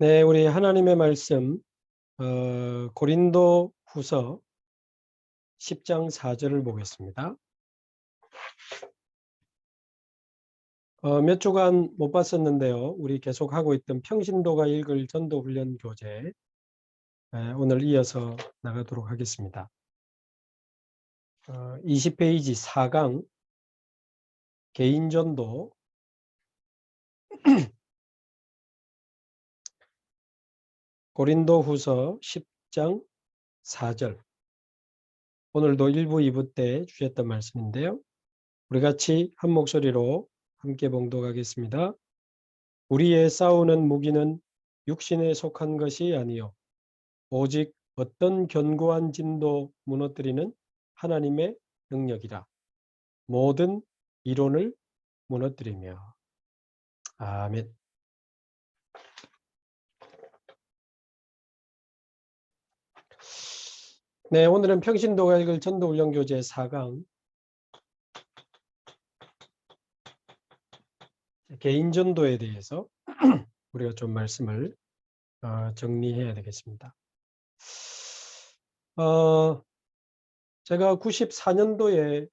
네, 우리 하나님의 말씀 고린도 후서 10장 4절을 보겠습니다. 몇 주간 못 봤었는데요. 우리 계속 하고 있던 평신도가 읽을 전도훈련 교재 오늘 이어서 나가도록 하겠습니다. 20페이지 4강 개인전도 고린도 후서 10장 4절 오늘도 1부 2부 때 주셨던 말씀인데요. 우리 같이 한 목소리로 함께 봉독하겠습니다. 우리의 싸우는 무기는 육신에 속한 것이 아니요 오직 어떤 견고한 진도 무너뜨리는 하나님의 능력이라. 모든 이론을 무너뜨리며. 아멘. 네, 오늘은 평신도가 읽을 전도훈련교재 4강 개인전도에 대해서 우리가 좀 말씀을 정리해야 되겠습니다. 제가 94년도에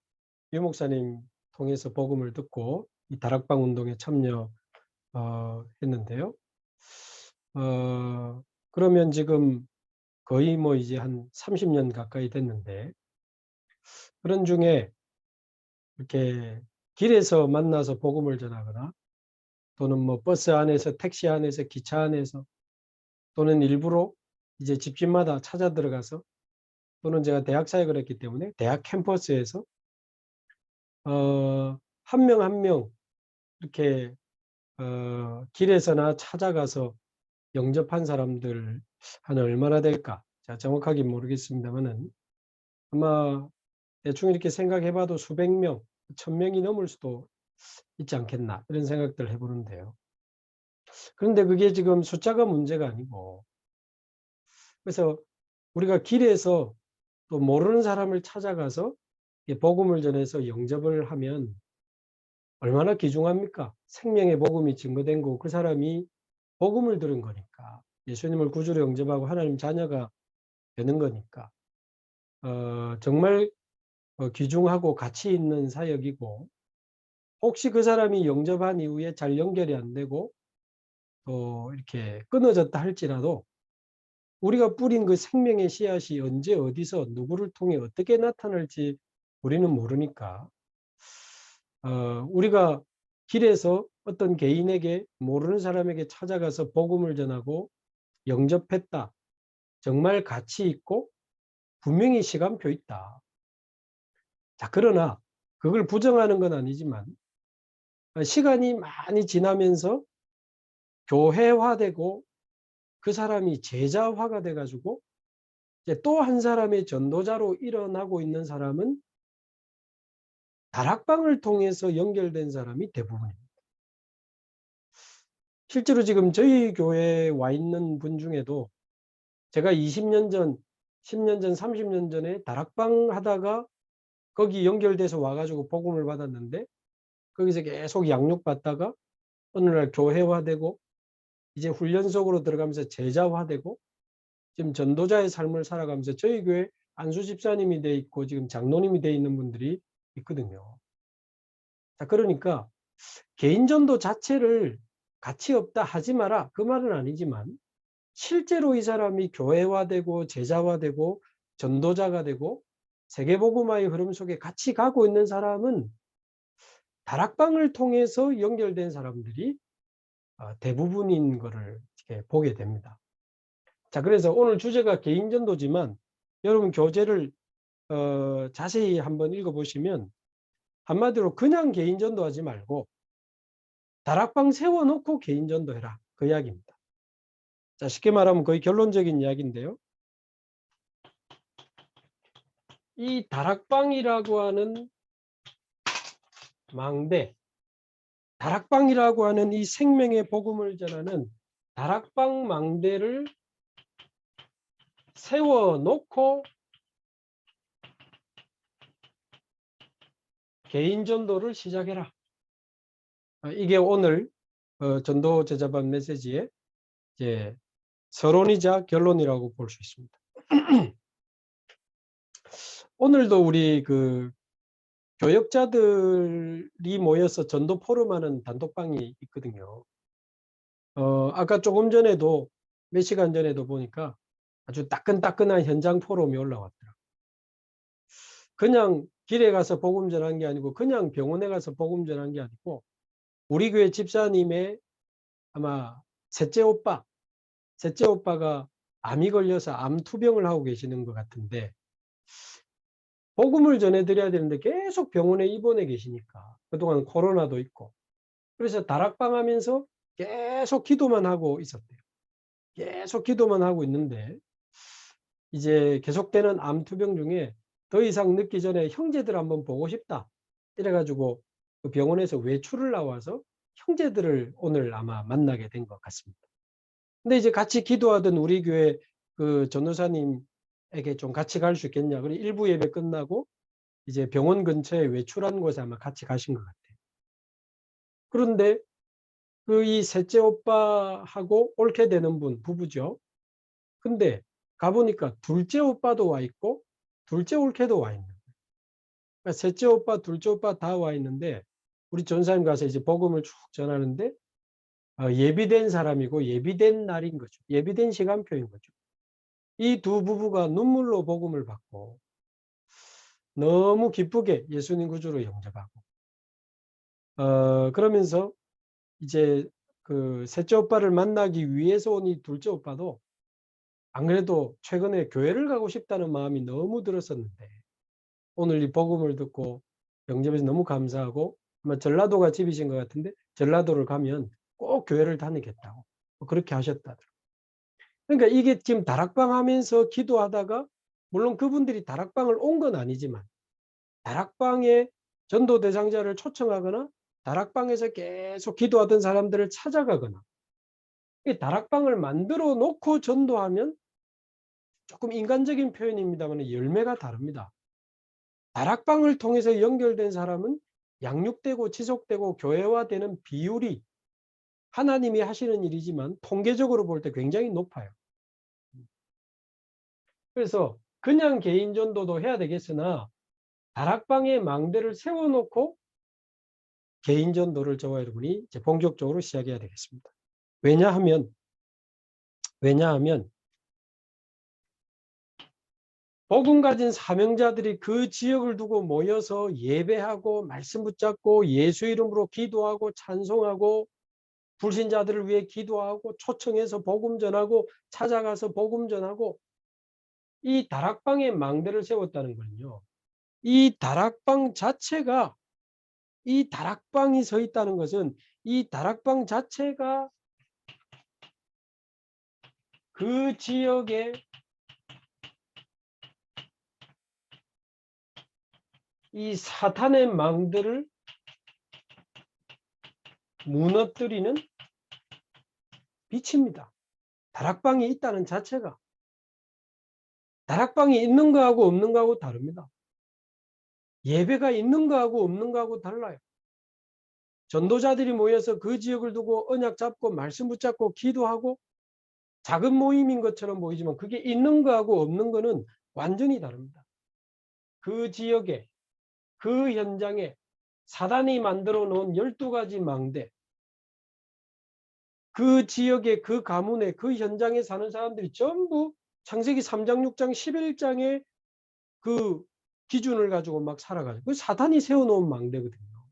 유 목사님 통해서 복음을 듣고 이 다락방 운동에 참여했는데요. 그러면 지금 거의 뭐 이제 한 30년 가까이 됐는데, 그런 중에 이렇게 길에서 만나서 복음을 전하거나 또는 뭐 버스 안에서, 택시 안에서, 기차 안에서, 또는 일부러 이제 집집마다 찾아 들어가서, 또는 제가 대학 사역을 했기 때문에 대학 캠퍼스에서 한 명 한 명 이렇게 길에서나 찾아가서 영접한 사람들 한 얼마나 될까? 자, 정확하게 모르겠습니다만은 아마 대충 이렇게 생각해봐도 수백 명, 1000명이 넘을 수도 있지 않겠나 이런 생각들을 해보는데요. 그런데 그게 지금 숫자가 문제가 아니고, 그래서 우리가 길에서 또 모르는 사람을 찾아가서 복음을 전해서 영접을 하면 얼마나 귀중합니까? 생명의 복음이 증거된 거고 그 사람이 복음을 들은 거니까, 예수님을 구주로 영접하고 하나님 자녀가 되는 거니까 정말 귀중하고 가치 있는 사역이고, 혹시 그 사람이 영접한 이후에 잘 연결이 안 되고 또 이렇게 끊어졌다 할지라도 우리가 뿌린 그 생명의 씨앗이 언제 어디서 누구를 통해 어떻게 나타날지 우리는 모르니까 우리가 길에서 어떤 개인에게, 모르는 사람에게 찾아가서 복음을 전하고 영접했다. 정말 가치 있고 분명히 시간표 있다. 자, 그러나 그걸 부정하는 건 아니지만 시간이 많이 지나면서 교회화되고 그 사람이 제자화가 돼가지고 이제 또 한 사람의 전도자로 일어나고 있는 사람은 다락방을 통해서 연결된 사람이 대부분입니다. 실제로 지금 저희 교회에 와 있는 분 중에도 제가 20년 전, 10년 전, 30년 전에 다락방 하다가 거기 연결돼서 와가지고 복음을 받았는데, 거기서 계속 양육받다가 어느 날 교회화되고 이제 훈련속으로 들어가면서 제자화되고 지금 전도자의 삶을 살아가면서 저희 교회 안수 집사님이 돼 있고 지금 장로님이 돼 있는 분들이 있거든요. 자, 그러니까 개인 전도 자체를 가치 없다 하지 마라, 그 말은 아니지만 실제로 이 사람이 교회화되고 제자화되고 전도자가 되고 세계복음화의 흐름 속에 같이 가고 있는 사람은 다락방을 통해서 연결된 사람들이 대부분인 것을 이렇게 보게 됩니다. 자, 그래서 오늘 주제가 개인전도지만 여러분 교재를 자세히 한번 읽어보시면 한마디로 그냥 개인전도하지 말고 다락방 세워놓고 개인전도해라, 그 이야기입니다. 자, 쉽게 말하면 거의 결론적인 이야기인데요. 이 다락방이라고 하는 망대, 다락방이라고 하는 이 생명의 복음을 전하는 다락방 망대를 세워놓고 개인 전도를 시작해라. 이게 오늘 전도 제자반 메시지의 이제 서론이자 결론이라고 볼 수 있습니다. 오늘도 우리 그 교역자들이 모여서 전도 포럼하는 단톡방이 있거든요. 아까 조금 전에도 몇 시간 전에도 보니까 아주 따끈따끈한 현장 포럼이 올라왔더라고요. 그냥 길에 가서 복음 전한 게 아니고 그냥 병원에 가서 복음 전한 게 아니고 우리 교회 집사님의 아마 셋째 오빠가 암이 걸려서 암 투병을 하고 계시는 것 같은데 복음을 전해드려야 되는데 계속 병원에 입원해 계시니까 그동안 코로나도 있고 그래서 다락방 하면서 계속 기도만 하고 있었대요. 계속 기도만 하고 있는데 이제 계속되는 암 투병 중에 더 이상 늦기 전에 형제들 한번 보고 싶다. 이래가지고 그 병원에서 외출을 나와서 형제들을 오늘 아마 만나게 된 것 같습니다. 근데 이제 같이 기도하던 우리 교회 그 전도사님에게 좀 같이 갈 수 있겠냐. 그리고 일부 예배 끝나고 이제 병원 근처에 외출한 곳에 아마 같이 가신 것 같아요. 그런데 그 이 셋째 오빠하고 옳게 되는 분, 부부죠. 근데 가보니까 둘째 오빠도 와 있고 둘째 올케도 와 있는 거예요. 그러니까 셋째 오빠, 둘째 오빠 다 와 있는데 우리 전사님 가서 이제 복음을 쭉 전하는데 예비된 사람이고 예비된 날인 거죠. 예비된 시간표인 거죠. 이 두 부부가 눈물로 복음을 받고 너무 기쁘게 예수님 구주로 영접하고 그러면서 이제 그 셋째 오빠를 만나기 위해서 온 이 둘째 오빠도 안 그래도 최근에 교회를 가고 싶다는 마음이 너무 들었었는데 오늘 이 복음을 듣고 영접해서 너무 감사하고 아마 전라도가 집이신 것 같은데 전라도를 가면 꼭 교회를 다니겠다고 그렇게 하셨다더라고요. 그러니까 이게 지금 다락방 하면서 기도하다가 물론 그분들이 다락방을 온 건 아니지만 다락방에 전도 대상자를 초청하거나 다락방에서 계속 기도하던 사람들을 찾아가거나 이 다락방을 만들어 놓고 전도하면 조금 인간적인 표현입니다만 열매가 다릅니다. 다락방을 통해서 연결된 사람은 양육되고 지속되고 교회화되는 비율이 하나님이 하시는 일이지만 통계적으로 볼 때 굉장히 높아요. 그래서 그냥 개인 전도도 해야 되겠으나 다락방에 망대를 세워놓고 개인 전도를 저와 여러분이 이제 본격적으로 시작해야 되겠습니다. 왜냐하면 복음 가진 사명자들이 그 지역을 두고 모여서 예배하고 말씀 붙잡고 예수 이름으로 기도하고 찬송하고 불신자들을 위해 기도하고 초청해서 복음 전하고 찾아가서 복음 전하고 이 다락방에 망대를 세웠다는 거는요. 이 다락방 자체가 이 다락방이 서 있다는 것은 이 다락방 자체가 그 지역에 이 사탄의 망대를 무너뜨리는 빛입니다. 다락방이 있다는 자체가. 다락방이 있는 거하고 없는 거하고 다릅니다. 예배가 있는 거하고 없는 거하고 달라요. 전도자들이 모여서 그 지역을 두고 언약 잡고 말씀 붙잡고 기도하고 작은 모임인 것처럼 보이지만 그게 있는 거하고 없는 거는 완전히 다릅니다. 그 지역에 그 현장에 사단이 만들어 놓은 12가지 망대, 그 지역에 그 가문에 그 현장에 사는 사람들이 전부 창세기 3장 6장 11장의 그 기준을 가지고 막 살아가죠. 그 사단이 세워놓은 망대거든요.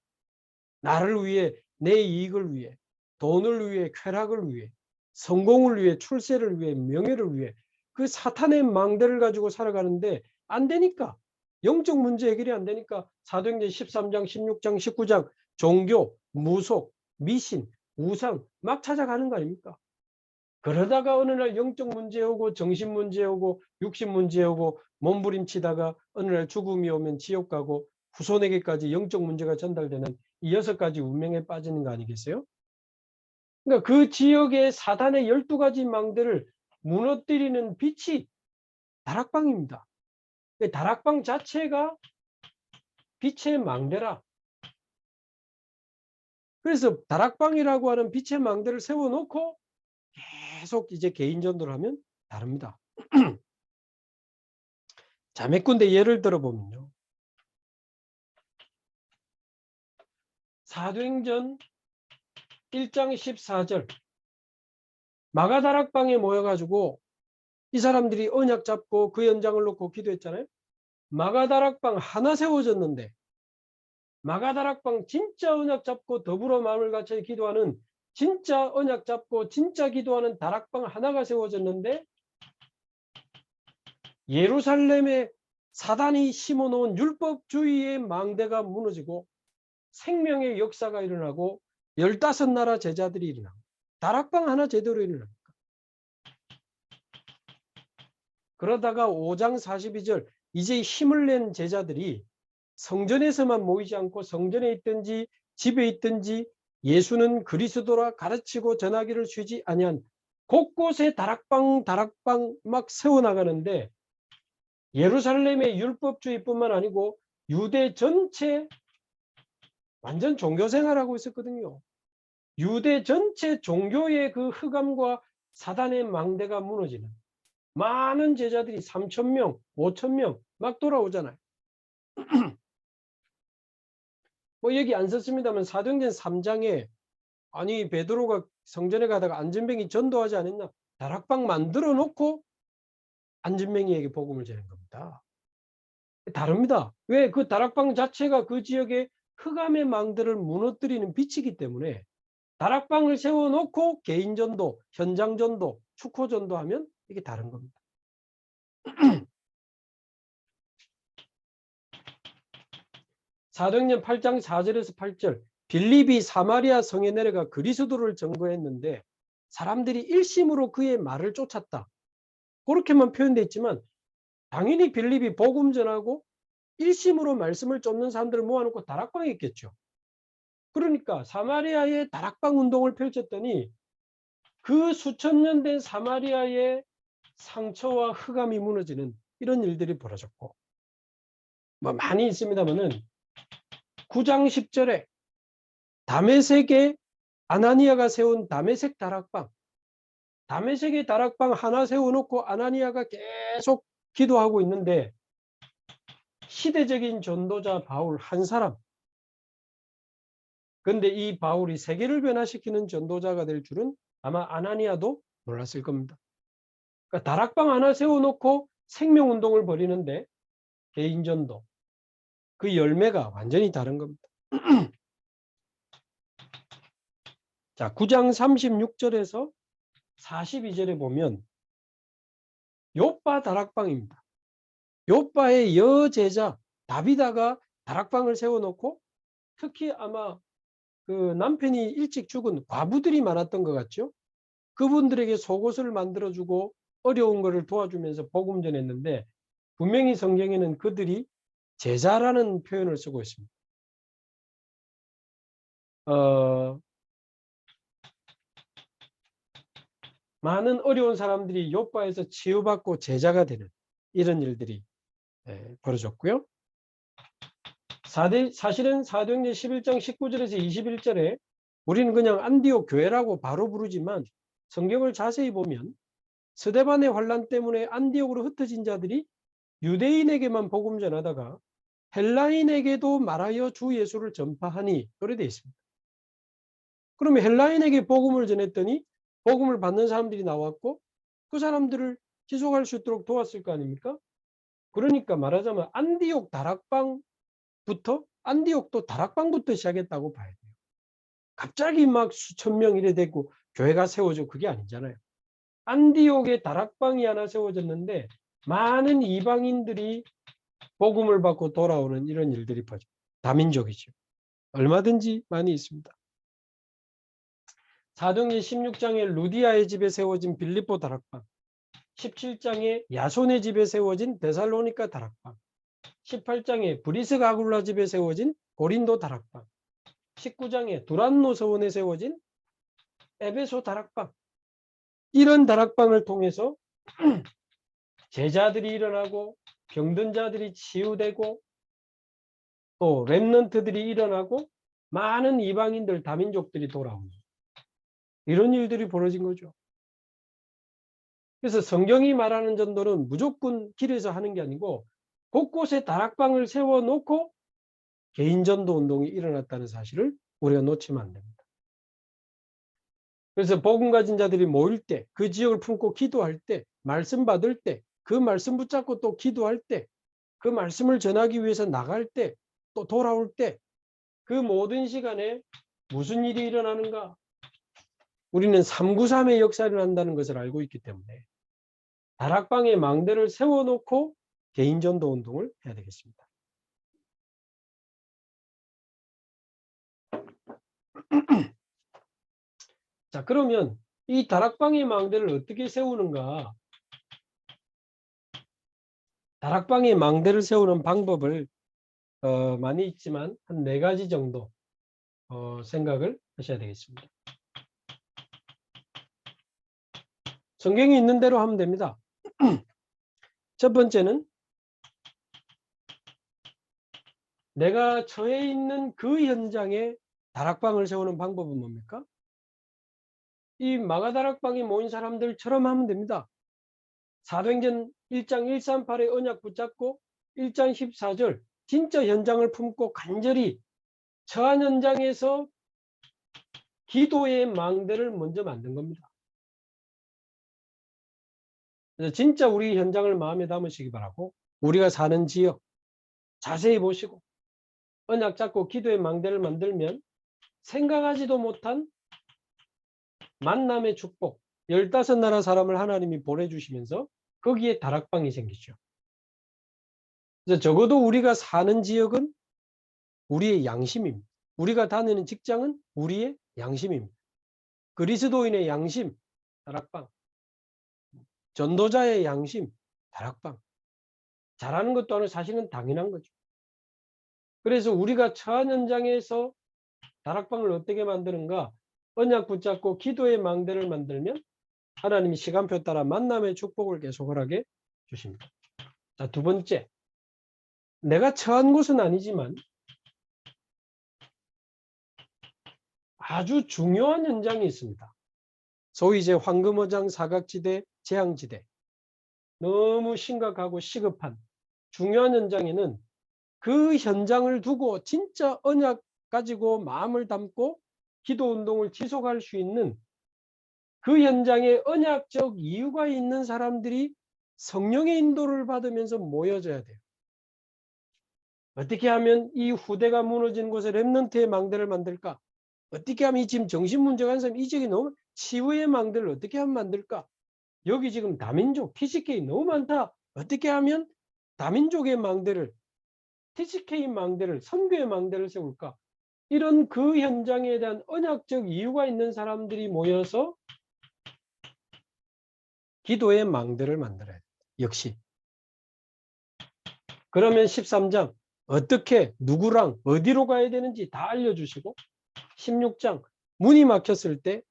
나를 위해, 내 이익을 위해, 돈을 위해, 쾌락을 위해, 성공을 위해, 출세를 위해, 명예를 위해 그 사탄의 망대를 가지고 살아가는데 안 되니까 영적 문제 해결이 안 되니까 사도행전 13장, 16장, 19장 종교, 무속, 미신, 우상 막 찾아가는 거 아닙니까? 그러다가 어느 날 영적 문제 오고 정신 문제 오고 육신 문제 오고 몸부림치다가 어느 날 죽음이 오면 지옥 가고 후손에게까지 영적 문제가 전달되는 이 6가지 운명에 빠지는 거 아니겠어요? 그러니까 그 지역의 사단의 12가지 망대를 무너뜨리는 빛이 다락방입니다. 다락방 자체가 빛의 망대라. 그래서 다락방이라고 하는 빛의 망대를 세워놓고 계속 이제 개인 전도를 하면 다릅니다. 자, 몇 군데 예를 들어보면요. 사도행전 1장 14절 마가다락방에 모여가지고 이 사람들이 언약 잡고 그 연장을 놓고 기도했잖아요. 마가다락방 하나 세워졌는데 마가다락방 진짜 언약 잡고 더불어 마음을 같이 기도하는 진짜 언약 잡고 진짜 기도하는 다락방 하나가 세워졌는데 예루살렘에 사단이 심어놓은 율법주의의 망대가 무너지고 생명의 역사가 일어나고 15나라 제자들이 일어나고 다락방 하나 제대로 일어납니다. 그러다가 5장 42절 이제 힘을 낸 제자들이 성전에서만 모이지 않고 성전에 있든지 집에 있든지 예수는 그리스도라 가르치고 전하기를 쉬지 아니한 곳곳에 다락방 막 세워나가는데 예루살렘의 율법주의뿐만 아니고 유대 전체 완전 종교생활하고 있었거든요. 유대 전체 종교의 그 흑암과 사단의 망대가 무너지는 많은 제자들이 3,000명, 5,000명 막 돌아오잖아요. 뭐 여기 안 썼습니다만 사도행전 3장에 아니 베드로가 성전에 가다가 안전뱅이 전도하지 않았나? 다락방 만들어 놓고 안전뱅이에게 복음을 전한 겁니다. 다릅니다. 왜? 그 다락방 자체가 그 지역의 흑암의 망대를 무너뜨리는 빛이기 때문에 다락방을 세워놓고 개인전도, 현장전도, 축호전도 하면 이게 다른 겁니다. 사도행전 8장 4절에서 8절 빌립이 사마리아 성에 내려가 그리스도를 증거했는데 사람들이 일심으로 그의 말을 쫓았다. 그렇게만 표현되어 있지만 당연히 빌립이 복음 전하고 일심으로 말씀을 쫓는 사람들을 모아놓고 다락방에 있겠죠. 그러니까 사마리아의 다락방 운동을 펼쳤더니 그 수천 년 된 사마리아의 상처와 흑암이 무너지는 이런 일들이 벌어졌고 뭐 많이 있습니다만은 9장 10절에 다메섹에 아나니아가 세운 다메섹 다락방 다메섹의 다락방 하나 세워놓고 아나니아가 계속 기도하고 있는데 시대적인 전도자 바울 한 사람 그런데 이 바울이 세계를 변화시키는 전도자가 될 줄은 아마 아나니아도 몰랐을 겁니다. 그러니까 다락방 하나 세워놓고 생명운동을 벌이는데 개인전도 그 열매가 완전히 다른 겁니다. 자, 9장 36절에서 42절에 보면 요빠 다락방입니다. 요빠의 여제자 다비다가 다락방을 세워놓고 특히 아마 그 남편이 일찍 죽은 과부들이 많았던 것 같죠. 그분들에게 속옷을 만들어주고 어려운 것을 도와주면서 복음 전했는데 분명히 성경에는 그들이 제자라는 표현을 쓰고 있습니다. 많은 어려운 사람들이 요바에서 치유받고 제자가 되는 이런 일들이 벌어졌고요. 사실은 사도행전 11장 19절에서 21절에 우리는 그냥 안디옥 교회라고 바로 부르지만 성경을 자세히 보면 스데반의 환란 때문에 안디옥으로 흩어진 자들이 유대인에게만 복음 전하다가 헬라인에게도 말하여 주 예수를 전파하니 그래 되어 있습니다. 그러면 헬라인에게 복음을 전했더니 복음을 받는 사람들이 나왔고 그 사람들을 지속할 수 있도록 도왔을 거 아닙니까? 그러니까 말하자면 안디옥 다락방부터 안디옥도 다락방부터 시작했다고 봐야 돼요. 갑자기 막 수천 명 이래 되고 교회가 세워져 그게 아니잖아요. 안디옥에 다락방이 하나 세워졌는데 많은 이방인들이 복음을 받고 돌아오는 이런 일들이 벌어져. 다민족이죠. 얼마든지 많이 있습니다. 사도행전 16장에 루디아의 집에 세워진 빌립보 다락방, 17장에 야손의 집에 세워진 데살로니가 다락방, 18장에 브리스가 아굴라 집에 세워진 고린도 다락방, 19장에 두란노 서원에 세워진 에베소 다락방, 이런 다락방을 통해서 제자들이 일어나고 병든 자들이 치유되고 또 렘넌트들이 일어나고 많은 이방인들 다민족들이 돌아오는 이런 일들이 벌어진 거죠. 그래서 성경이 말하는 전도는 무조건 길에서 하는 게 아니고 곳곳에 다락방을 세워놓고 개인 전도 운동이 일어났다는 사실을 우리가 놓치면 안 됩니다. 그래서 복음 가진 자들이 모일 때, 그 지역을 품고 기도할 때, 말씀 받을 때, 그 말씀 붙잡고 또 기도할 때, 그 말씀을 전하기 위해서 나갈 때, 또 돌아올 때, 그 모든 시간에 무슨 일이 일어나는가? 우리는 393의 역사를 한다는 것을 알고 있기 때문에 다락방에 망대를 세워놓고 개인 전도 운동을 해야 되겠습니다. 자, 그러면 이 다락방의 망대를 어떻게 세우는가? 다락방에 망대를 세우는 방법을 많이 있지만 한 4가지 정도 생각을 하셔야 되겠습니다. 성경이 있는 대로 하면 됩니다. 첫 번째는 내가 처해 있는 그 현장에 다락방을 세우는 방법은 뭡니까? 이 마가다락방에 모인 사람들처럼 하면 됩니다. 사도행전 1장 138의 언약 붙잡고 1장 14절 진짜 현장을 품고 간절히 처한 현장에서 기도의 망대를 먼저 만든 겁니다. 그래서 진짜 우리 현장을 마음에 담으시기 바라고 우리가 사는 지역 자세히 보시고 언약 잡고 기도의 망대를 만들면 생각하지도 못한 만남의 축복 15나라 사람을 하나님이 보내주시면서 거기에 다락방이 생기죠. 그래서 적어도 우리가 사는 지역은 우리의 양심입니다. 우리가 다니는 직장은 우리의 양심입니다. 그리스도인의 양심, 다락방. 전도자의 양심, 다락방. 잘하는 것도 아니고 사실은 당연한 거죠. 그래서 우리가 처한 현장에서 다락방을 어떻게 만드는가? 언약 붙잡고 기도의 망대를 만들면 하나님이 시간표 따라 만남의 축복을 계속 허락해 주십니다. 자, 두 번째. 내가 처한 곳은 아니지만 아주 중요한 현장이 있습니다. 소위 이제 황금어장 사각지대, 재앙지대. 너무 심각하고 시급한 중요한 현장에는 그 현장을 두고 진짜 언약 가지고 마음을 담고 기도 운동을 지속할 수 있는 그 현장에 언약적 이유가 있는 사람들이 성령의 인도를 받으면서 모여져야 돼요. 어떻게 하면 이 후대가 무너진 곳에 렘넌트의 망대를 만들까? 어떻게 하면 이 지금 정신 문제가 있는 사람 이 지역이 너무 치유의 망대를 어떻게 하면 만들까? 여기 지금 다민족 TCK 너무 많다. 어떻게 하면 다민족의 망대를 TCK 망대를 선교의 망대를 세울까? 이런 그 현장에 대한 언약적 이유가 있는 사람들이 모여서 기도의 망대를 만들어야 돼요. 역시. 그러면 13장 어떻게 누구랑 어디로 가야 되는지 다 알려주시고 16장 문이 막혔을 때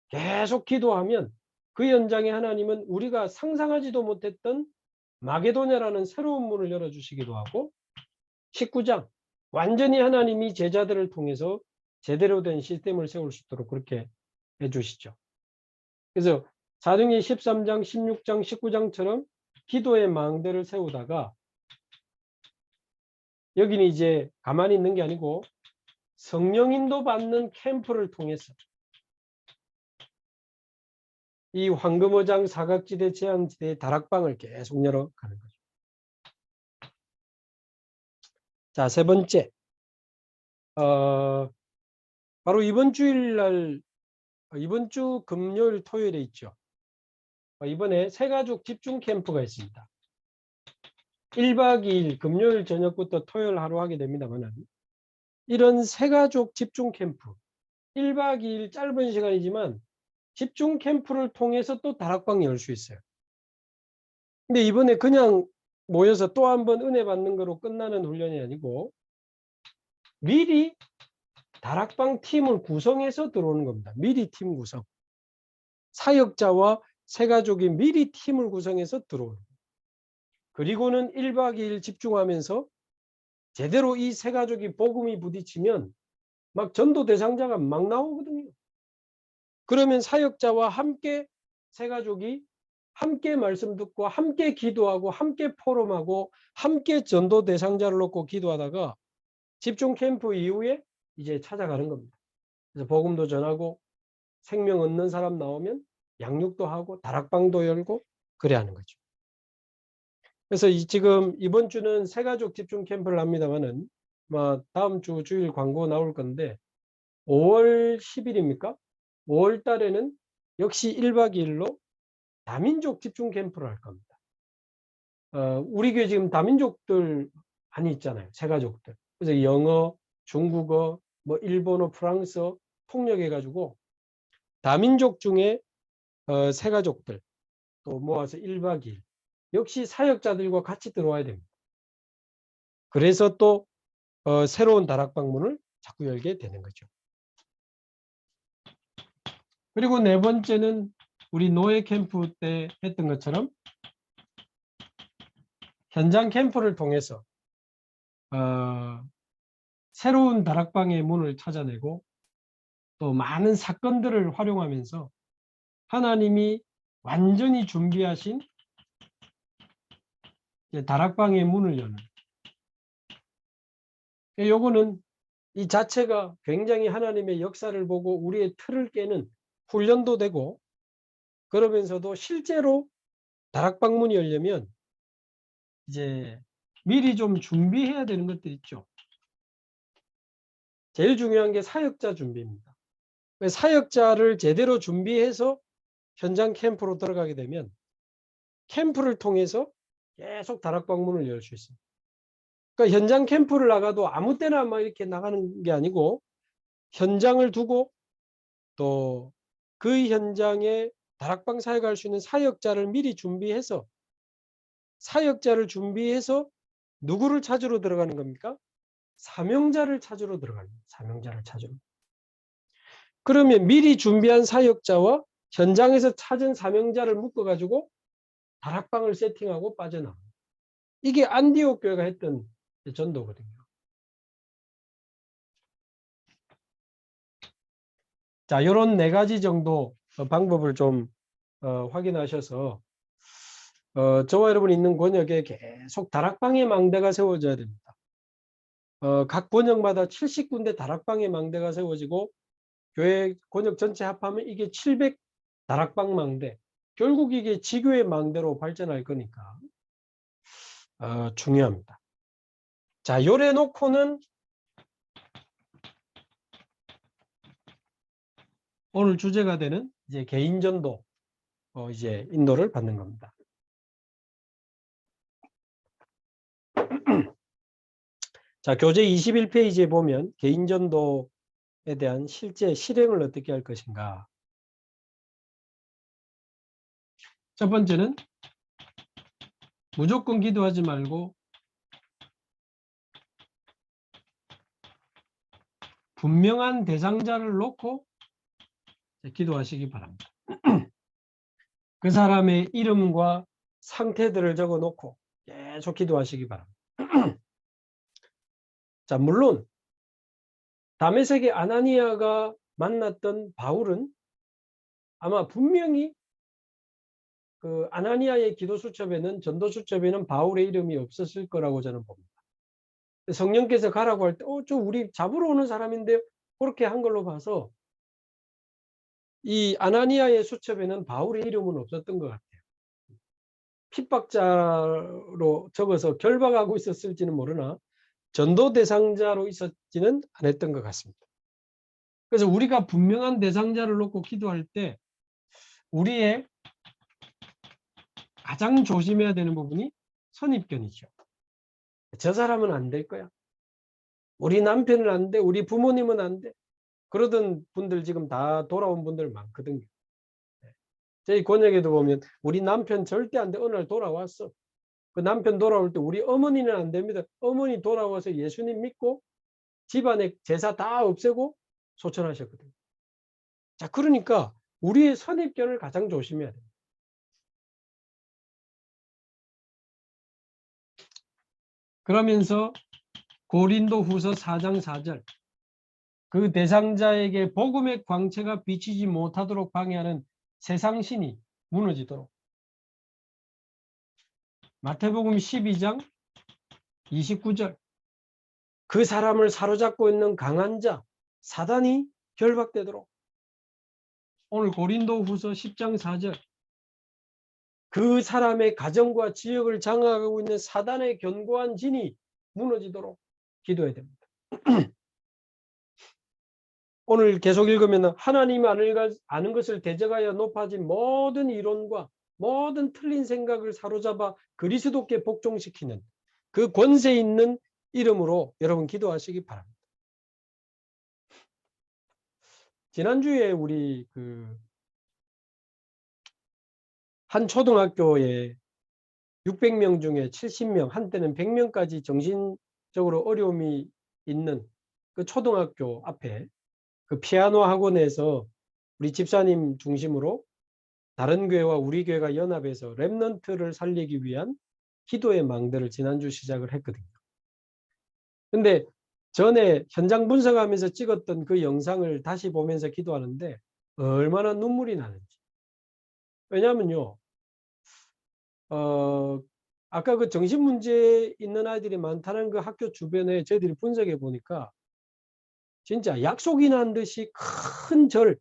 계속 기도하면 그 현장에 하나님은 우리가 상상하지도 못했던 마게도냐라는 새로운 문을 열어주시기도 하고 19장 완전히 하나님이 제자들을 통해서 제대로 된 시스템을 세울 수 있도록 그렇게 해주시죠. 그래서 사도행전 13장, 16장, 19장처럼 기도의 망대를 세우다가 여기는 이제 가만히 있는 게 아니고 성령인도 받는 캠프를 통해서 이 황금어장 사각지대 재앙지대의 다락방을 계속 열어가는 거죠. 자, 세 번째 바로 이번 주일날 이번 주 금요일 토요일에 있죠. 이번에 새가족 집중 캠프가 있습니다. 1박 2일 금요일 저녁부터 토요일 하루 하게 됩니다만 이런 새가족 집중 캠프 1박 2일 짧은 시간이지만 집중 캠프를 통해서 또 다락방이 열 수 있어요. 근데 이번에 그냥 모여서 또 한 번 은혜 받는 거로 끝나는 훈련이 아니고 미리 다락방 팀을 구성해서 들어오는 겁니다. 미리 팀 구성. 사역자와 새가족이 미리 팀을 구성해서 들어오는 거예요. 그리고는 1박 2일 집중하면서 제대로 이 새가족이 복음이 부딪히면 막 전도 대상자가 막 나오거든요. 그러면 사역자와 함께 새가족이 함께 말씀 듣고 함께 기도하고 함께 포럼하고 함께 전도 대상자를 놓고 기도하다가 집중 캠프 이후에 이제 찾아가는 겁니다. 그래서 복음도 전하고 생명 얻는 사람 나오면 양육도 하고 다락방도 열고 그래 하는 거죠. 그래서 지금 이번 주는 새가족 집중 캠프를 합니다만은 뭐 다음 주 주일 광고 나올 건데 5월 10일입니까? 5월 달에는 역시 1박 2일로 다민족 집중 캠프를 할 겁니다. 우리 교회 지금 다민족들 많이 있잖아요. 새가족들. 그래서 영어, 중국어, 뭐 일본어, 프랑스어 통역해가지고 다민족 중에 새가족들 또 모아서 1박 2일 역시 사역자들과 같이 들어와야 됩니다. 그래서 또 새로운 다락방문을 자꾸 열게 되는 거죠. 그리고 네 번째는 우리 노예 캠프 때 했던 것처럼 현장 캠프를 통해서 새로운 다락방의 문을 찾아내고 또 많은 사건들을 활용하면서 하나님이 완전히 준비하신 다락방의 문을 여는, 요거는 이 자체가 굉장히 하나님의 역사를 보고 우리의 틀을 깨는 훈련도 되고, 그러면서도 실제로 다락방문이 열려면 이제 미리 좀 준비해야 되는 것들 있죠. 제일 중요한 게 사역자 준비입니다. 사역자를 제대로 준비해서 현장 캠프로 들어가게 되면 캠프를 통해서 계속 다락방문을 열 수 있습니다. 그러니까 현장 캠프를 나가도 아무 때나 막 이렇게 나가는 게 아니고 현장을 두고 또 그 현장에 다락방 사역할 수 있는 사역자를 미리 준비해서 사역자를 준비해서 누구를 찾으러 들어가는 겁니까? 사명자를 찾으러 들어갑니다. 사명자를 찾으러. 그러면 미리 준비한 사역자와 현장에서 찾은 사명자를 묶어가지고 다락방을 세팅하고 빠져나옵니다. 이게 안디옥 교회가 했던 전도거든요. 자, 이런 네 가지 정도 방법을 좀 확인하셔서 저와 여러분이 있는 권역에 계속 다락방의 망대가 세워져야 됩니다. 각 권역마다 70군데 다락방의 망대가 세워지고 교회 권역 전체 합하면 이게 700 다락방 망대. 결국 이게 지교의 망대로 발전할 거니까 중요합니다. 자, 요래 놓고는 오늘 주제가 되는 이제 개인전도 이제 인도를 받는 겁니다. 자, 교재 21페이지에 보면 개인전도에 대한 실제 실행을 어떻게 할 것인가. 첫 번째는 무조건 기도하지 말고 분명한 대상자를 놓고 기도하시기 바랍니다. 그 사람의 이름과 상태들을 적어 놓고 계속 기도하시기 바랍니다. 자, 물론 다메섹의 아나니아가 만났던 바울은 아마 분명히 그 아나니아의 기도 수첩에는 전도 수첩에는 바울의 이름이 없었을 거라고 저는 봅니다. 성령께서 가라고 할 때 저 우리 잡으러 오는 사람인데요. 그렇게 한 걸로 봐서 이 아나니아의 수첩에는 바울의 이름은 없었던 것 같아요. 핍박자로 적어서 결박하고 있었을지는 모르나 전도 대상자로 있었지는 않았던 것 같습니다. 그래서 우리가 분명한 대상자를 놓고 기도할 때 우리의 가장 조심해야 되는 부분이 선입견이죠. 저 사람은 안 될 거야. 우리 남편은 안 돼. 우리 부모님은 안 돼. 그러던 분들 지금 다 돌아온 분들 많거든요. 저희 권역에도 보면 우리 남편 절대 안 돼. 어느 날 돌아왔어. 그 남편 돌아올 때 우리 어머니는 안 됩니다. 어머니 돌아와서 예수님 믿고 집안에 제사 다 없애고 소천하셨거든요. 자, 그러니까 우리의 선입견을 가장 조심해야 돼요. 그러면서 고린도후서 4장 4절 그 대상자에게 복음의 광채가 비치지 못하도록 방해하는 세상신이 무너지도록 마태복음 12장 29절. 그 사람을 사로잡고 있는 강한 자 사단이 결박되도록. 오늘 고린도후서 10장 4절. 그 사람의 가정과 지역을 장악하고 있는 사단의 견고한 진이 무너지도록 기도해야 됩니다. 오늘 계속 읽으면 하나님 아는 것을 대적하여 높아진 모든 이론과 모든 틀린 생각을 사로잡아 그리스도께 복종시키는 그 권세 있는 이름으로 여러분 기도하시기 바랍니다. 지난주에 우리 한 초등학교에 600명 중에 70명, 한때는 100명까지 정신적으로 어려움이 있는 그 초등학교 앞에 그 피아노 학원에서 우리 집사님 중심으로 다른 교회와 우리 교회가 연합해서 렘넌트를 살리기 위한 기도의 망대를 지난주 시작을 했거든요. 근데 전에 현장 분석하면서 찍었던 그 영상을 다시 보면서 기도하는데 얼마나 눈물이 나는지. 왜냐면요, 아까 그 정신문제 있는 아이들이 많다는 그 학교 주변에 저희들이 분석해 보니까 진짜 약속이 난 듯이 큰 절,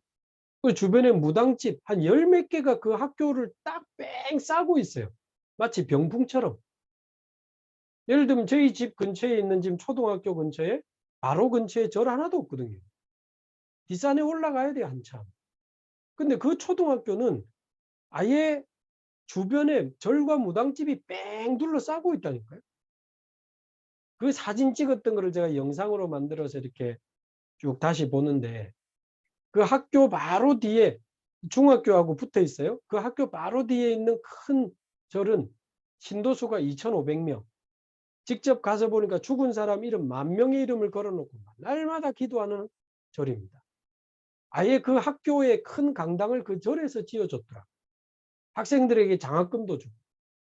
그 주변에 무당집 한 열 몇 개가 그 학교를 딱 뺑 싸고 있어요. 마치 병풍처럼. 예를 들면 저희 집 근처에 있는 지금 초등학교 근처에 바로 근처에 절 하나도 없거든요. 뒷산에 올라가야 돼요, 한참. 근데 그 초등학교는 아예 주변에 절과 무당집이 뺑 둘러싸고 있다니까요. 그 사진 찍었던 거를 제가 영상으로 만들어서 이렇게 쭉 다시 보는데 그 학교 바로 뒤에 중학교하고 붙어 있어요. 그 학교 바로 뒤에 있는 큰 절은 신도수가 2,500명. 직접 가서 보니까 죽은 사람 이름 10,000명의 이름을 걸어놓고 날마다 기도하는 절입니다. 아예 그 학교에 큰 강당을 그 절에서 지어줬더라. 학생들에게 장학금도 주고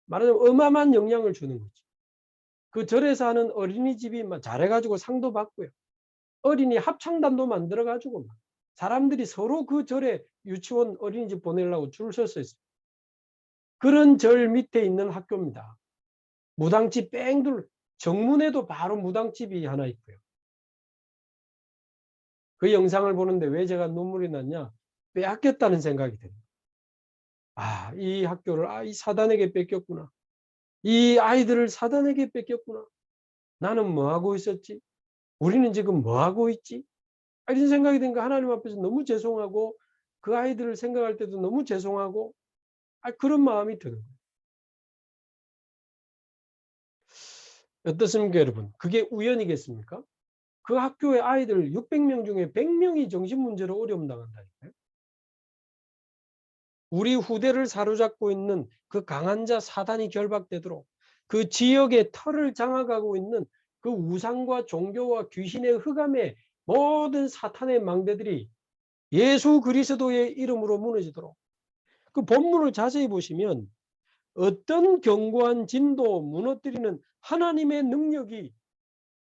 말하자면 어마어마한 영향을 주는 거지. 그 절에서 하는 어린이집이 잘해가지고 상도 받고요. 어린이 합창단도 만들어가지고 사람들이 서로 그 절에 유치원 어린이집 보내려고 줄 섰어 있어요. 그런 절 밑에 있는 학교입니다. 무당집 뺑둘, 정문에도 바로 무당집이 하나 있고요. 그 영상을 보는데 왜 제가 눈물이 났냐? 빼앗겼다는 생각이 듭니다. 아, 이 학교를 이 사단에게 뺏겼구나. 이 아이들을 사단에게 뺏겼구나. 나는 뭐하고 있었지? 우리는 지금 뭐하고 있지? 이런 생각이 드니까 하나님 앞에서 너무 죄송하고 그 아이들을 생각할 때도 너무 죄송하고 그런 마음이 드는 거예요. 어떻습니까, 여러분? 그게 우연이겠습니까? 그 학교의 아이들 600명 중에 100명이 정신문제로 어려움 당한다니까요. 우리 후대를 사로잡고 있는 그 강한 자 사단이 결박되도록 그 지역의 털을 장악하고 있는 그 우상과 종교와 귀신의 흑암의 모든 사탄의 망대들이 예수 그리스도의 이름으로 무너지도록 그 본문을 자세히 보시면 어떤 견고한 진도 무너뜨리는 하나님의 능력이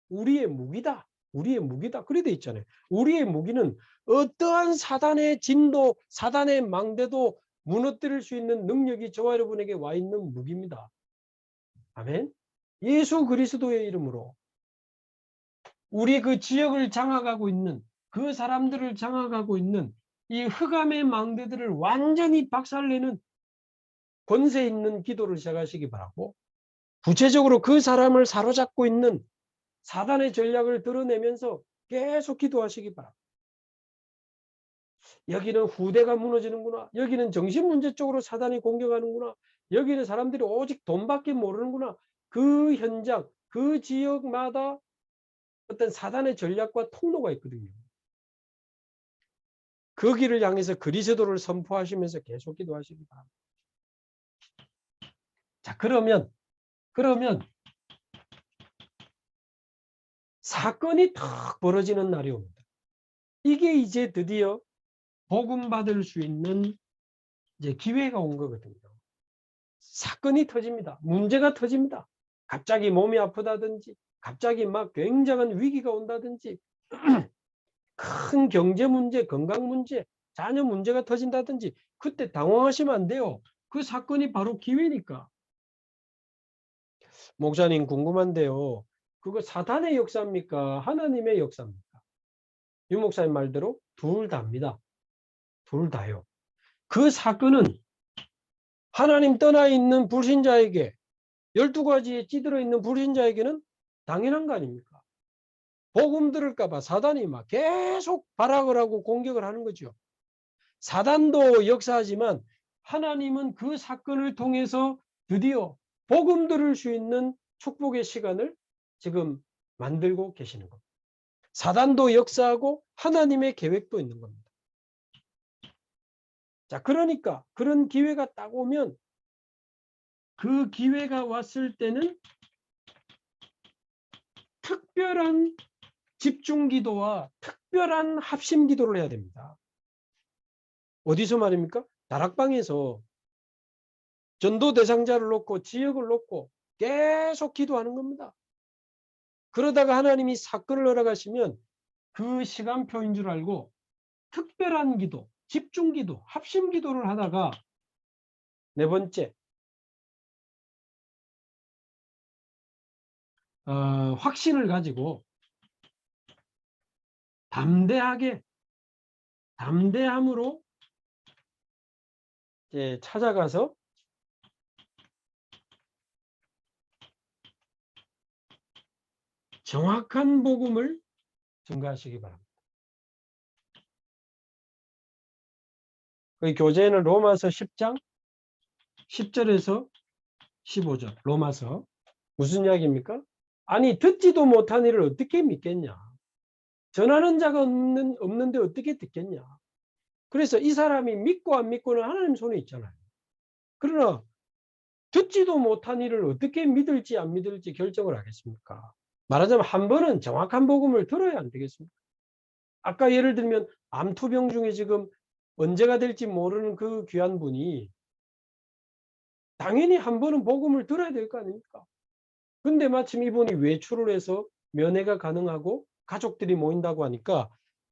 우리의 무기다. 우리의 무기다. 그래 돼 있잖아요. 우리의 무기는 어떠한 사단의 진도, 사단의 망대도 무너뜨릴 수 있는 능력이 저와 여러분에게 와 있는 무기입니다. 아멘. 예수 그리스도의 이름으로 우리 그 지역을 장악하고 있는 그 사람들을 장악하고 있는 이 흑암의 망대들을 완전히 박살내는 권세 있는 기도를 시작하시기 바라고 구체적으로 그 사람을 사로잡고 있는 사단의 전략을 드러내면서 계속 기도하시기 바랍니다. 여기는 후대가 무너지는구나. 여기는 정신문제 쪽으로 사단이 공격하는구나. 여기는 사람들이 오직 돈밖에 모르는구나. 그 현장, 그 지역마다 어떤 사단의 전략과 통로가 있거든요. 그 길을 향해서 그리스도를 선포하시면서 계속 기도하시기 바랍니다. 자, 그러면 사건이 탁 벌어지는 날이 옵니다. 이게 이제 드디어 복음 받을 수 있는 이제 기회가 온 거거든요. 사건이 터집니다. 문제가 터집니다. 갑자기 몸이 아프다든지, 갑자기 막 굉장한 위기가 온다든지, 큰 경제 문제, 건강 문제, 자녀 문제가 터진다든지, 그때 당황하시면 안 돼요. 그 사건이 바로 기회니까. 목사님 궁금한데요. 그거 사단의 역사입니까? 하나님의 역사입니까? 유 목사님 말대로 둘 다입니다. 둘 다요. 그 사건은 하나님 떠나 있는 불신자에게 12가지에 찌들어 있는 불신자에게는 당연한 거 아닙니까? 복음 들을까 봐 사단이 막 계속 발악을 하고 공격을 하는 거죠. 사단도 역사하지만 하나님은 그 사건을 통해서 드디어 복음 들을 수 있는 축복의 시간을 지금 만들고 계시는 겁니다. 사단도 역사하고 하나님의 계획도 있는 겁니다. 자, 그러니까 그런 기회가 딱 오면 그 기회가 왔을 때는 특별한 집중기도와 특별한 합심기도를 해야 됩니다. 어디서 말입니까? 다락방에서 전도 대상자를 놓고 지역을 놓고 계속 기도하는 겁니다. 그러다가 하나님이 사건을 허락하시면 그 시간표인 줄 알고 특별한 기도, 집중기도, 합심기도를 하다가 네 번째, 확신을 가지고 담대함으로 이제 찾아가서 정확한 복음을 증가하시기 바랍니다. 그 교재는 로마서 10장 10절에서 15절. 로마서. 무슨 이야기입니까? 아니 듣지도 못한 일을 어떻게 믿겠냐. 전하는 자가 없는데 어떻게 듣겠냐. 그래서 이 사람이 믿고 안 믿고는 하나님 손에 있잖아요. 그러나 듣지도 못한 일을 어떻게 믿을지 안 믿을지 결정을 하겠습니까? 말하자면 한 번은 정확한 복음을 들어야 안 되겠습니까? 아까 예를 들면 암투병 중에 지금 언제가 될지 모르는 그 귀한 분이 당연히 한 번은 복음을 들어야 될 거 아닙니까? 근데 마침 이분이 외출을 해서 면회가 가능하고 가족들이 모인다고 하니까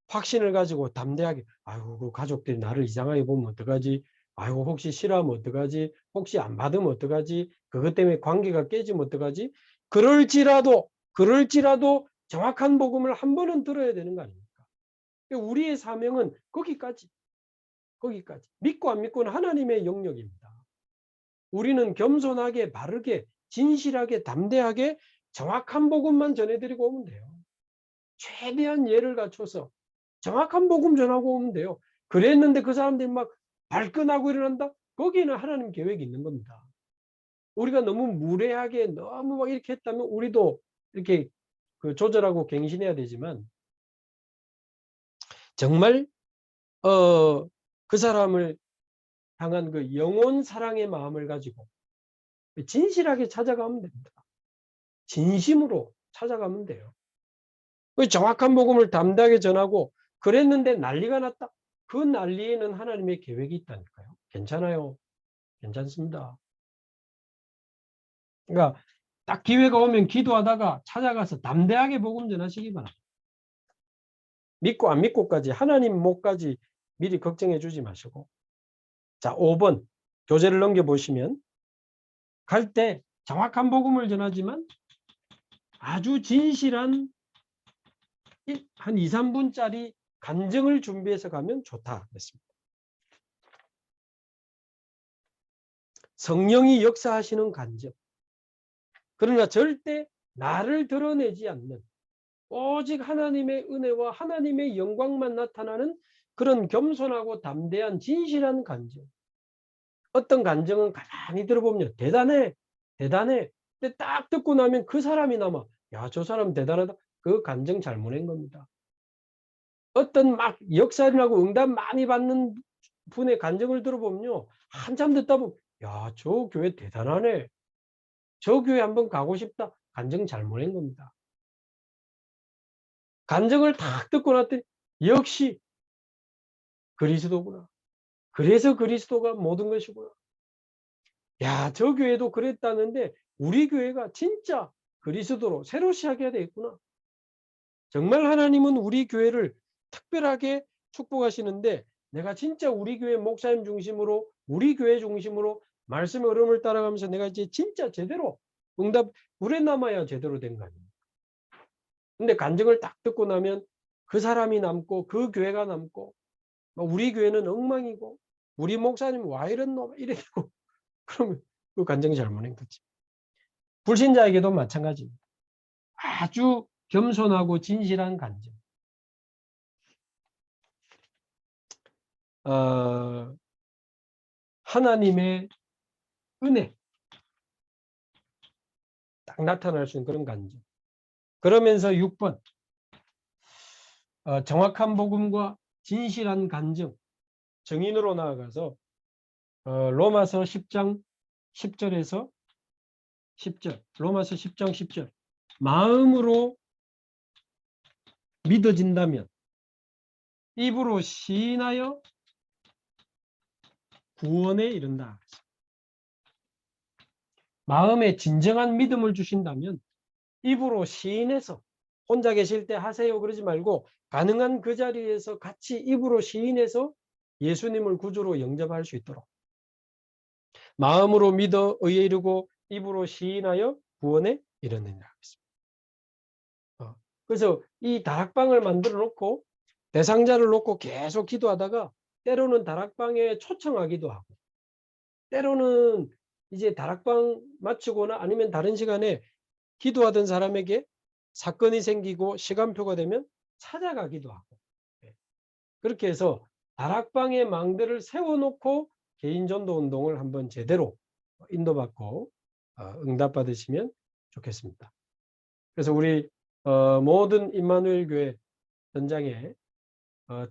확신을 가지고 담대하게 아이고 그 가족들이 나를 이상하게 보면 어떡하지? 아이고 혹시 싫어하면 어떡하지? 혹시 안 받으면 어떡하지? 그것 때문에 관계가 깨지면 어떡하지? 그럴지라도 정확한 복음을 한 번은 들어야 되는 거 아닙니까? 우리의 사명은 거기까지. 믿고 안 믿고는 하나님의 영역입니다. 우리는 겸손하게 바르게 진실하게 담대하게 정확한 복음만 전해드리고 오면 돼요. 최대한 예를 갖춰서 정확한 복음 전하고 오면 돼요. 그랬는데 그 사람들이 막 발끈하고 일어난다? 거기에는 하나님 계획이 있는 겁니다. 우리가 너무 무례하게 너무 막 이렇게 했다면 우리도 이렇게 조절하고 갱신해야 되지만 정말 그 사람을 향한 그 영혼 사랑의 마음을 가지고 진실하게 찾아가면 됩니다. 진심으로 찾아가면 돼요. 정확한 복음을 담대하게 전하고 그랬는데 난리가 났다. 그 난리에는 하나님의 계획이 있다니까요. 괜찮아요. 괜찮습니다. 그러니까 딱 기회가 오면 기도하다가 찾아가서 담대하게 복음 전하시기 바랍니다. 믿고 안 믿고까지 하나님 목까지 미리 걱정해 주지 마시고. 자, 5번 교재를 넘겨보시면 갈 때 정확한 복음을 전하지만 아주 진실한 한 2, 3분짜리 간증을 준비해서 가면 좋다 그랬습니다. 성령이 역사하시는 간증. 그러나 절대 나를 드러내지 않는 오직 하나님의 은혜와 하나님의 영광만 나타나는 그런 겸손하고 담대한 진실한 간증. 어떤 간증은 가만히 들어보면 대단해. 근데 딱 듣고 나면 그 사람이 남아. 야, 저 사람 대단하다. 그 간증 잘못한 겁니다. 어떤 막 역사일하고 응답 많이 받는 분의 간증을 들어보면요. 한참 듣다 보면 야, 저 교회 대단하네. 저 교회 한번 가고 싶다. 간증 잘못한 겁니다. 간증을 딱 듣고 났더니 역시 그리스도구나. 그래서 그리스도가 모든 것이구나. 야, 저 교회도 그랬다는데 우리 교회가 진짜 그리스도로 새로 시작해야 되겠구나. 정말 하나님은 우리 교회를 특별하게 축복하시는데 내가 진짜 우리 교회 목사님 중심으로 우리 교회 중심으로 말씀의 흐름을 따라가면서 내가 이제 진짜 제대로 응답 물에 남아야 제대로 된 거 아닙니까? 근데 간증을 딱 듣고 나면 그 사람이 남고 그 교회가 남고 우리 교회는 엉망이고 우리 목사님 와 이런 놈 이래고 그러면 그 간증이 잘못된 거지. 불신자에게도 마찬가지입니다. 아주 겸손하고 진실한 간증. 하나님의 은혜 딱 나타날 수 있는 그런 간증. 그러면서 6번 정확한 복음과 진실한 간증 증인으로 나아가서 로마서 10장 10절에서 10절 로마서 10장 10절 마음으로 믿어진다면 입으로 시인하여 구원에 이른다. 마음에 진정한 믿음을 주신다면 입으로 시인해서 혼자 계실 때 하세요 그러지 말고 가능한 그 자리에서 같이 입으로 시인해서 예수님을 구주로 영접할 수 있도록 마음으로 믿어 의에 이르고 입으로 시인하여 구원에 이르느니라 했습니다. 그래서 이 다락방을 만들어 놓고 대상자를 놓고 계속 기도하다가 때로는 다락방에 초청하기도 하고 때로는 이제 다락방 마치거나 아니면 다른 시간에 기도하던 사람에게 사건이 생기고 시간표가 되면 찾아가기도 하고 그렇게 해서 다락방의 망대를 세워놓고 개인전도 운동을 한번 제대로 인도받고 응답받으시면 좋겠습니다. 그래서 우리 모든 임마누엘 교회 현장에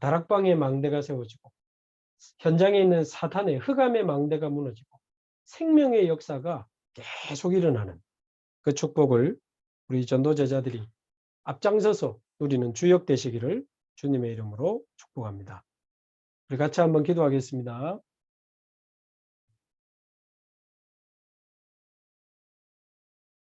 다락방의 망대가 세워지고 현장에 있는 사탄의 흑암의 망대가 무너지고 생명의 역사가 계속 일어나는 그 축복을 우리 전도제자들이 앞장서서 누리는 주역 되시기를 주님의 이름으로 축복합니다. 우리 같이 한번 기도하겠습니다.